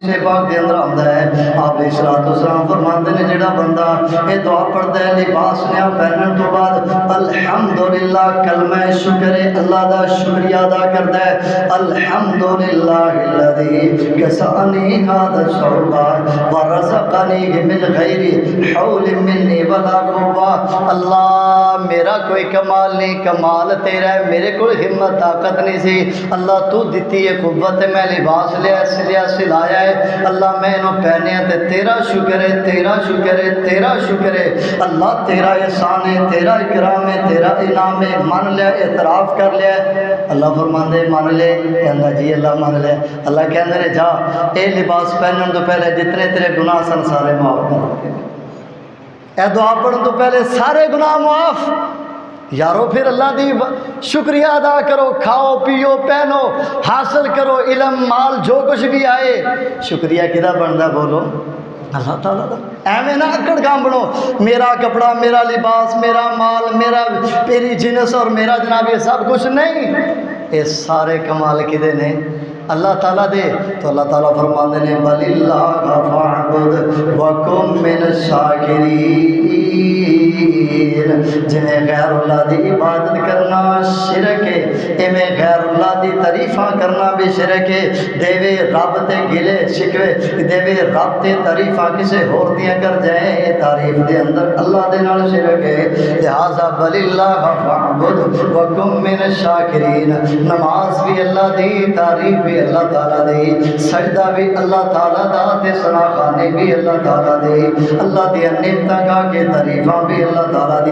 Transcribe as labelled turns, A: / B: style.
A: سے پاک دے اندر آندا ہے آپ علیہ الصلوۃ والسلام فرماندے نے جڑا بندہ یہ دعا پڑھدا ہے لباس نیا پہنن تو بعد الحمدللہ کلمہ شکر اللہ دا شکریہ ادا کردا ہے الحمدللہ الذی کسانی ھذا الثوب ورزقنی من غیر حول منی ولا قوہ اللہ میرا کوئی کمال نہیں کمال تیرا ہے میرے کو ہمت طاقت نہیں سی اللہ تو دیتی ہے قوت میں لباس لیا سلایا ہے اللہ میں انہوں پہنے تے تیرا شکر ہے تیرا شکر ہے تیرا شکر ہے اللہ تیرا احسان ہے تیرا اکرام ہے تیرا انعام ہے مان لیا اعتراف کر لیا اللہ فرماندے مان لے کہندا جی اللہ مان لے اللہ کہندے نے جا اے لباس پہنن تو پہلے جتنے تیرے گناہ سن سارے معاف کر دے اے دعا پڑھن تو پہلے سارے گناہ معاف یارو پھر اللہ دی شکریہ ادا کرو کھاؤ پیو پہنو حاصل کرو علم مال جو کچھ بھی آئے شکریہ کدا بندا بولو اللہ تعالیٰ دا ایویں نہ اکڑ گام بنو میرا کپڑا میرا لباس میرا مال میرا میری جنس اور میرا جناب یہ سب کچھ نہیں یہ سارے کمال کدے نے اللہ تعالیٰ دے تو اللہ تعالیٰ فرماندے نے بل اللہ فاعبد وکم من الشاکرین جنہیں غیر اللہ دی عبادت کرنا شرک ہے ایویں غیر اللہ دی تعریفاں کرنا بھی شرک ہے دیوے رب تے گلے شکوے دیوے رب تے تعریفاں کسے ہور دیاں کر جائیں یہ تعریف دے اندر اللہ دے نال شرک ہے لہذا بل اللہ فاعبد وکم من الشاکرین نماز بھی اللہ دی تعریف بھی اللہ تعالیٰ دی سجدہ بھی اللہ تعالیٰ دا تے ثنا خوانی بھی اللہ تعالیٰ دی اللہ دی نعمتاں کا کے تعریفاں بھی اللہ تعالیٰ دی